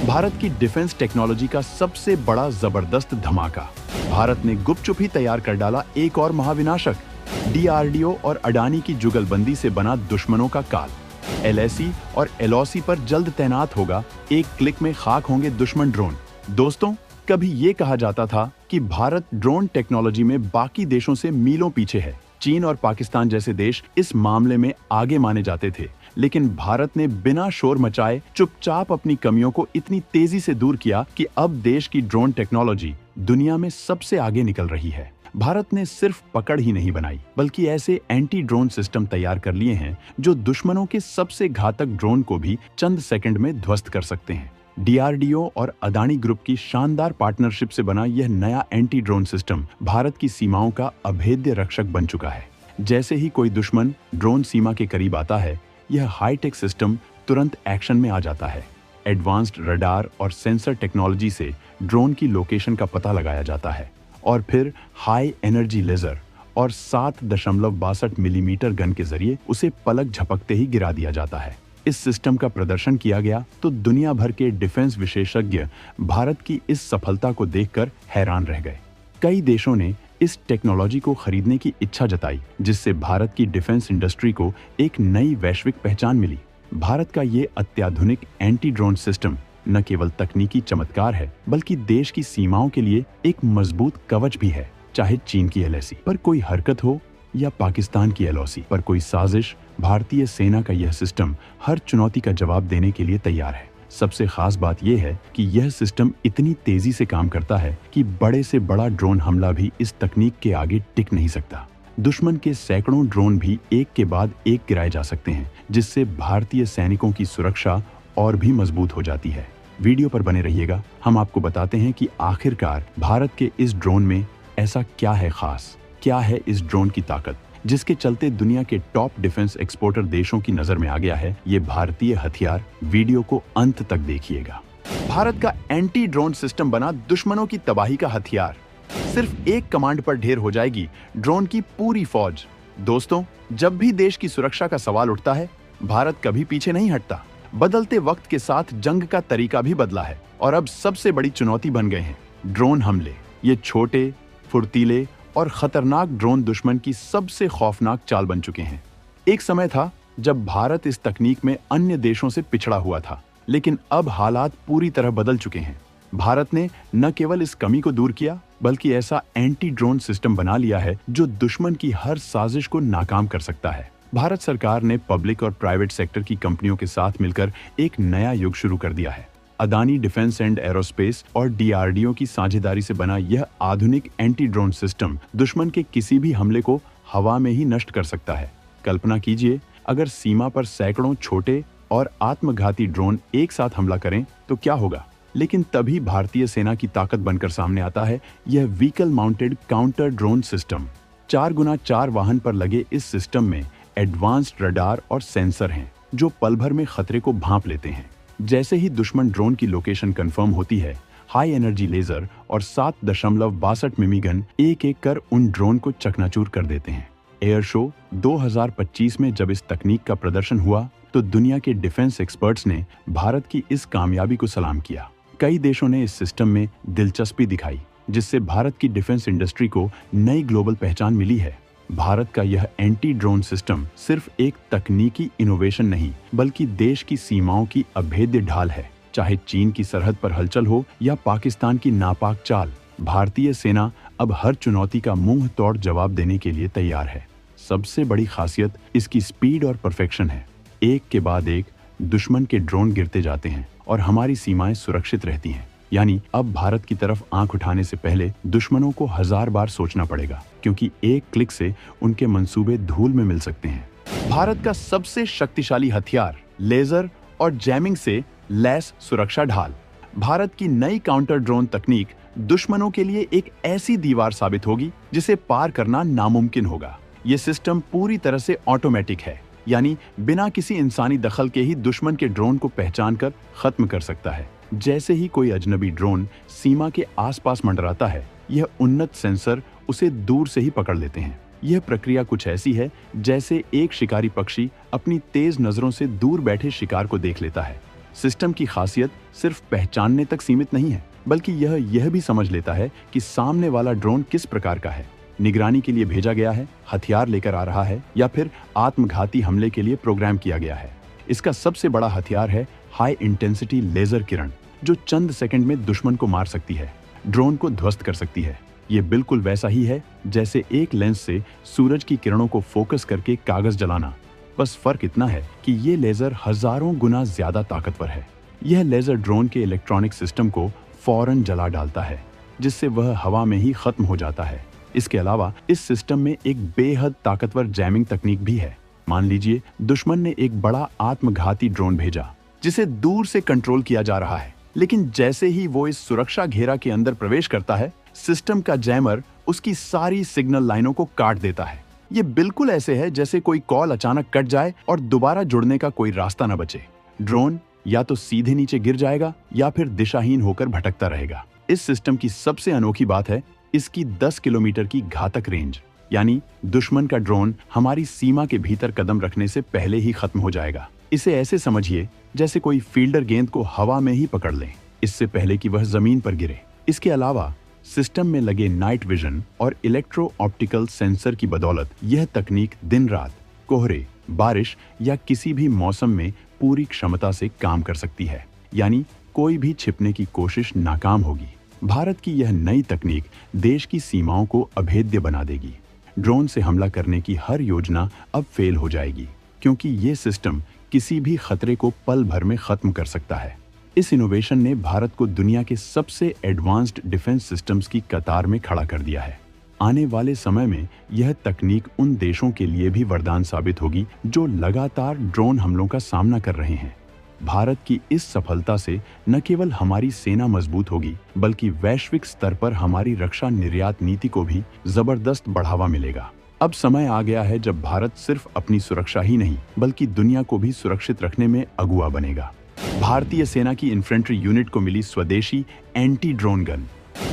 भारत की defence technology का सबसे बड़ा जबरदस्त धमाका। भारत ने गुपचुप ही तैयार कर डाला एक और महाविनाशक। डीआरडीओ और अडानी की जुगलबंदी से बना दुश्मनों का काल। एलएसी और एलओसी पर जल्द तैनात होगा, एक क्लिक में खाक होंगे दुश्मन ड्रोन। दोस्तों, कभी ये कहा जाता था कि भारत ड्रोन टेक्नोलॉजी में बाकी देशों से मीलों पीछे है। चीन और पाकिस्तान जैसे देश इस मामले में आगे माने जाते थे, लेकिन भारत ने बिना शोर मचाए चुपचाप अपनी कमियों को इतनी तेजी से दूर किया कि अब देश की ड्रोन टेक्नोलॉजी दुनिया में सबसे आगे निकल रही है। भारत ने सिर्फ पकड़ ही नहीं बनाई, बल्कि ऐसे एंटी ड्रोन सिस्टम तैयार कर लिए हैं जो दुश्मनों के सबसे घातक ड्रोन को भी चंद सेकंड में ध्वस्त कर सकते हैं। डीआरडीओ और अदानी ग्रुप की शानदार पार्टनरशिप से बना यह नया एंटी ड्रोन सिस्टम भारत की सीमाओं का अभेद्य रक्षक बन चुका है। जैसे ही कोई दुश्मन ड्रोन सीमा के करीब आता है, यह हाईटेक सिस्टम तुरंत एक्शन में आ जाता है। एडवांस्ड रडार और सेंसर टेक्नोलॉजी से ड्रोन की लोकेशन का पता लगाया जाता है और फिर हाई एनर्जी लेजर और 7.62 मिलीमीटर गन के जरिए उसे पलक झपकते ही गिरा दिया जाता है। इस सिस्टम का प्रदर्शन किया गया तो दुनिया भर के डिफेंस विशेषज्ञ भारत की इस सफलता को देखकर हैरान रह गए। कई देशों ने इस टेक्नोलॉजी को खरीदने की इच्छा जताई, जिससे भारत की डिफेंस इंडस्ट्री को एक नई वैश्विक पहचान मिली। भारत का ये अत्याधुनिक एंटी ड्रोन सिस्टम न केवल तकनीकी चमत्कार है, बल्कि देश की सीमाओं के लिए एक मजबूत कवच भी है। चाहे चीन की एलएसी पर कोई हरकत हो या पाकिस्तान की एलओसी पर कोई साजिश, भारतीय सेना का यह सिस्टम हर चुनौती का जवाब देने के लिए तैयार है। सबसे खास बात यह है कि यह सिस्टम इतनी तेजी से काम करता है कि बड़े से बड़ा ड्रोन हमला भी इस तकनीक के आगे टिक नहीं सकता। दुश्मन के सैकड़ों ड्रोन भी एक के बाद एक गिराए जा सकते हैं, जिससे भारतीय सैनिकों की सुरक्षा और भी मजबूत हो जाती है। वीडियो पर बने रहिएगा, हम आपको बताते हैं कि आखिरकार भारत के इस ड्रोन में ऐसा क्या है खास, क्या है इस ड्रोन की ताकत, जिसके चलते दुनिया के टॉप डिफेंस एक्सपोर्टर देशों की नजर में आ गया है ये भारतीय हथियार। वीडियो को अंत तक देखिएगा। भारत का एंटी ड्रोन सिस्टम बना दुश्मनों की तबाही का हथियार। सिर्फ एक कमांड पर ढेर हो जाएगी ड्रोन की पूरी फौज। दोस्तों, जब भी देश की सुरक्षा का सवाल उठता है, भारत कभी पीछे नहीं हटता। बदलते वक्त के साथ जंग का तरीका भी बदला है और अब सबसे बड़ी चुनौती बन गए हैं ड्रोन हमले। ये छोटे, फुर्तीले और खतरनाक ड्रोन दुश्मन की सबसे खौफनाक चाल बन चुके हैं। एक समय था जब भारत इस तकनीक में अन्य देशों से पिछड़ा हुआ था, लेकिन अब हालात पूरी तरह बदल चुके हैं। भारत ने न केवल इस कमी को दूर किया, बल्कि ऐसा एंटी ड्रोन सिस्टम बना लिया है जो दुश्मन की हर साजिश को नाकाम कर सकता है। भारत सरकार ने पब्लिक और प्राइवेट सेक्टर की कंपनियों के साथ मिलकर एक नया युग शुरू कर दिया है। अदानी डिफेंस एंड एरोस्पेस और डीआरडीओ की साझेदारी से बना यह आधुनिक एंटी ड्रोन सिस्टम दुश्मन के किसी भी हमले को हवा में ही नष्ट कर सकता है। कल्पना कीजिए, अगर सीमा पर सैकड़ों छोटे और आत्मघाती ड्रोन एक साथ हमला करें तो क्या होगा। लेकिन तभी भारतीय सेना की ताकत बनकर सामने आता है यह vehicle mounted counter drone system. 4x4 वाहन पर लगे इस सिस्टम में एडवांस्ड रडार और सेंसर हैं, जो पल भर में खतरे को भांप लेते हैं। जैसे ही दुश्मन ड्रोन की लोकेशन कंफर्म होती है, हाई एनर्जी लेजर और 7.62 मिमी गन एक एक कर उन ड्रोन को चकनाचूर कर देते हैं। एयर शो 2025 में जब इस तकनीक का प्रदर्शन हुआ तो दुनिया के डिफेंस एक्सपर्ट्स ने भारत की इस कामयाबी को सलाम किया। कई देशों ने इस सिस्टम में दिलचस्पी दिखाई, जिससे भारत की डिफेंस इंडस्ट्री को नई ग्लोबल पहचान मिली है। भारत का यह एंटी ड्रोन सिस्टम सिर्फ एक तकनीकी इनोवेशन नहीं, बल्कि देश की सीमाओं की अभेद्य ढाल है। चाहे चीन की सरहद पर हलचल हो या पाकिस्तान की नापाक चाल, भारतीय सेना अब हर चुनौती का मुंह तोड़ जवाब देने के लिए तैयार है। सबसे बड़ी खासियत इसकी स्पीड और परफेक्शन है। एक के बाद एक दुश्मन के ड्रोन गिरते जाते हैं और हमारी सीमाएं सुरक्षित रहती हैं। यानी अब भारत की तरफ आंख उठाने से पहले दुश्मनों को 1000 बार सोचना पड़ेगा, क्योंकि एक क्लिक से उनके मंसूबे धूल में मिल सकते हैं। भारत का सबसे शक्तिशाली हथियार, लेजर और जैमिंग से लैस सुरक्षा ढाल। भारत की नई काउंटर ड्रोन तकनीक दुश्मनों के लिए एक ऐसी दीवार साबित होगी जिसे पार करना नामुमकिन होगा। ये सिस्टम पूरी तरह से ऑटोमेटिक है, यानी बिना किसी इंसानी दखल के ही दुश्मन के ड्रोन को पहचान कर खत्म कर सकता है। जैसे ही कोई अजनबी ड्रोन सीमा के आसपास मंडराता है, यह उन्नत सेंसर उसे दूर से ही पकड़ लेते हैं। यह प्रक्रिया कुछ ऐसी है जैसे एक शिकारी पक्षी अपनी तेज नजरों से दूर बैठे शिकार को देख लेता है। सिस्टम की खासियत सिर्फ पहचानने तक सीमित नहीं है, बल्कि यह भी समझ लेता है कि सामने वाला ड्रोन किस प्रकार का है, निगरानी के लिए भेजा गया है, हथियार लेकर आ रहा है या फिर आत्मघाती हमले के लिए प्रोग्राम किया गया है। इसका सबसे बड़ा हथियार है हाई इंटेंसिटी लेजर किरण, जो चंद सेकंड में दुश्मन को मार सकती है, ड्रोन को ध्वस्त कर सकती है। ये बिल्कुल वैसा ही है जैसे एक लेंस से सूरज की किरणों को फोकस करके कागज जलाना। बस फर्क इतना है कि ये लेजर हजारों गुना ज्यादा ताकतवर है। यह लेजर ड्रोन के इलेक्ट्रॉनिक सिस्टम को फौरन जला डालता है, जिससे वह हवा में ही खत्म हो जाता है। इसके अलावा इस सिस्टम में एक बेहद ताकतवर जैमिंग तकनीक भी है। मान लीजिए दुश्मन ने एक बड़ा आत्मघाती ड्रोन भेजा जिसे दूर से कंट्रोल किया जा रहा है, लेकिन जैसे ही वो इस सुरक्षा घेरा के अंदर प्रवेश करता है, सिस्टम का जैमर उसकी सारी सिग्नल लाइनों को काट देता है। ये बिल्कुल ऐसे है जैसे कोई कॉल अचानक कट जाए और दोबारा जुड़ने का कोई रास्ता न बचे। ड्रोन या तो सीधे नीचे गिर जाएगा या फिर दिशाहीन होकर भटकता रहेगा। इस सिस्टम की सबसे अनोखी बात है इसकी 10 किलोमीटर की घातक रेंज, यानी दुश्मन का ड्रोन हमारी सीमा के भीतर कदम रखने से पहले ही खत्म हो जाएगा। इसे ऐसे समझिए जैसे कोई फील्डर गेंद को हवा में ही पकड़ ले, इससे पहले कि वह जमीन पर गिरे। इसके अलावा सिस्टम में लगे नाइट विजन और इलेक्ट्रो ऑप्टिकल सेंसर की बदौलत यह तकनीक दिन रात, कोहरे, बारिश या किसी भी मौसम में पूरी क्षमता से काम कर सकती है, यानी कोई भी छिपने की कोशिश नाकाम होगी। भारत की यह नई तकनीक देश की सीमाओं को अभेद्य बना देगी। ड्रोन से हमला करने की हर योजना अब फेल हो जाएगी, क्योंकि ये सिस्टम किसी भी खतरे को पल भर में खत्म कर सकता है। इस इनोवेशन ने भारत को दुनिया के सबसे एडवांस्ड डिफेंस सिस्टम्स की कतार में खड़ा कर दिया है। आने वाले समय में यह तकनीक उन देशों के लिए भी वरदान साबित होगी जो लगातार ड्रोन हमलों का सामना कर रहे हैं। भारत की इस सफलता से न केवल हमारी सेना मजबूत होगी, बल्कि वैश्विक स्तर पर हमारी रक्षा निर्यात नीति को भी जबरदस्त बढ़ावा मिलेगा। अब समय आ गया है जब भारत सिर्फ अपनी सुरक्षा ही नहीं, बल्कि दुनिया को भी सुरक्षित रखने में अगुवा बनेगा। भारतीय सेना की इन्फेंट्री यूनिट को मिली स्वदेशी एंटी ड्रोन गन।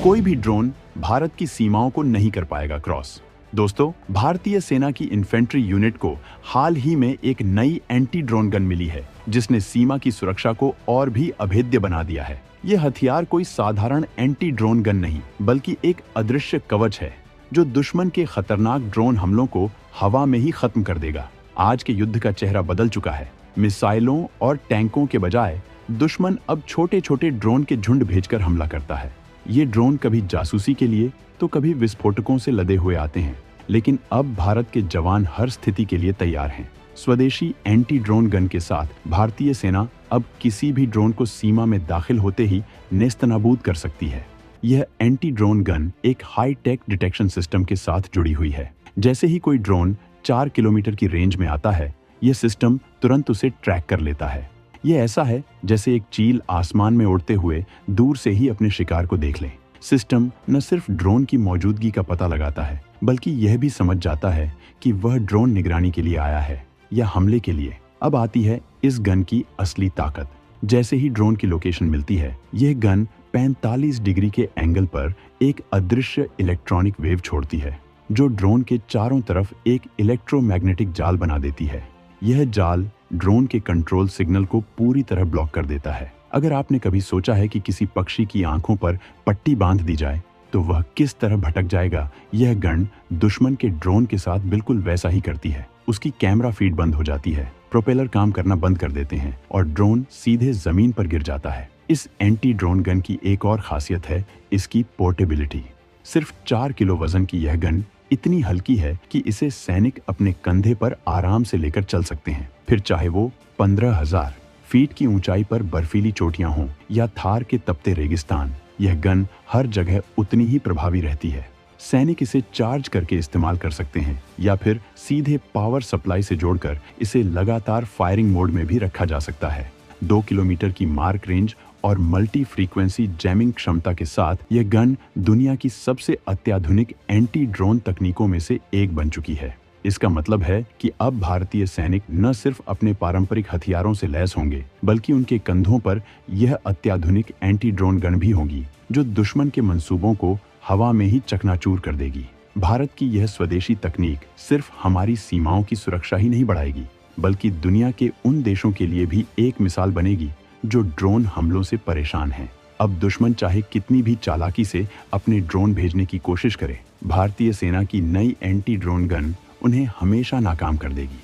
कोई भी ड्रोन भारत की सीमाओं को नहीं कर पाएगा क्रॉस। दोस्तों, भारतीय सेना की इन्फेंट्री यूनिट को हाल ही में एक नई एंटी ड्रोन गन मिली है, जिसने सीमा की सुरक्षा को और भी अभेद्य बना दिया है। यह हथियार कोई साधारण एंटी ड्रोन गन नहीं, बल्कि एक अदृश्य कवच है जो दुश्मन के खतरनाक ड्रोन हमलों को हवा में ही खत्म कर देगा। आज के युद्ध का चेहरा बदल चुका है। मिसाइलों और टैंकों के बजाय दुश्मन अब छोटे छोटे ड्रोन के झुंड भेजकर हमला करता है। ये ड्रोन कभी जासूसी के लिए तो कभी विस्फोटकों से लदे हुए आते हैं, लेकिन अब भारत के जवान हर स्थिति के लिए तैयार हैं। स्वदेशी एंटी ड्रोन गन के साथ भारतीय सेना अब किसी भी ड्रोन को सीमा में दाखिल होते ही नेस्तनाबूद कर सकती है। यह एंटी ड्रोन गन एक हाई टेक डिटेक्शन सिस्टम के साथ जुड़ी हुई है। जैसे ही कोई ड्रोन 4 किलोमीटर की रेंज में आता है, यह सिस्टम तुरंत उसे ट्रैक कर लेता है। यह ऐसा है जैसे एक चील आसमान में उड़ते हुए दूर से ही अपने शिकार को देख ले। सिस्टम न सिर्फ ड्रोन की मौजूदगी का पता लगाता है, बल्कि यह भी समझ जाता है कि वह ड्रोन निगरानी के लिए आया है या हमले के लिए। अब आती है इस गन की असली ताकत। जैसे ही ड्रोन की लोकेशन मिलती है, यह गन 45 डिग्री के एंगल पर एक अदृश्य इलेक्ट्रॉनिक वेव छोड़ती है, जो ड्रोन के चारों तरफ एक इलेक्ट्रोमैग्नेटिक जाल बना देती है। यह जाल ड्रोन के कंट्रोल सिग्नल को पूरी तरह ब्लॉक कर देता है। अगर आपने कभी सोचा है कि किसी पक्षी की आंखों पर पट्टी बांध दी जाए तो वह किस तरह भटक जाएगा, यह गन दुश्मन के ड्रोन के साथ बिल्कुल वैसा ही करती है। उसकी कैमरा फीड बंद हो जाती है, प्रोपेलर काम करना बंद कर देते हैं और ड्रोन सीधे जमीन पर गिर जाता है। इस एंटी ड्रोन गन की एक और खासियत है इसकी पोर्टेबिलिटी। सिर्फ 4 किलो वजन की यह गन इतनी हल्की है कि इसे सैनिक अपने कंधे पर आराम से लेकर चल सकते हैं, फिर चाहे वो 15,000 फीट की ऊंचाई पर बर्फीली चोटियां हों या थार के तपते रेगिस्तान। यह गन हर जगह उतनी ही प्रभावी रहती है। सैनिक इसे चार्ज करके इस्तेमाल कर सकते हैं या फिर सीधे पावर सप्लाई से जोड़कर इसे लगातार फायरिंग मोड में भी रखा जा सकता है। 2 किलोमीटर की मार्क रेंज और मल्टी फ्रीक्वेंसी जैमिंग क्षमता के साथ यह गन दुनिया की सबसे अत्याधुनिक एंटी ड्रोन तकनीकों में से एक बन चुकी है। इसका मतलब है कि अब भारतीय सैनिक न सिर्फ अपने पारंपरिक हथियारों से लैस होंगे, बल्कि उनके कंधों पर यह अत्याधुनिक एंटी ड्रोन गन भी होगी, जो दुश्मन के मंसूबों को हवा में ही चकनाचूर कर देगी। भारत की यह स्वदेशी तकनीक सिर्फ हमारी सीमाओं की सुरक्षा ही नहीं बढ़ाएगी, बल्कि दुनिया के उन देशों के लिए भी एक मिसाल बनेगी जो ड्रोन हमलों से परेशान हैं। अब दुश्मन चाहे कितनी भी चालाकी से अपने ड्रोन भेजने की कोशिश करे, भारतीय सेना की नई एंटी ड्रोन गन उन्हें हमेशा नाकाम कर देगी।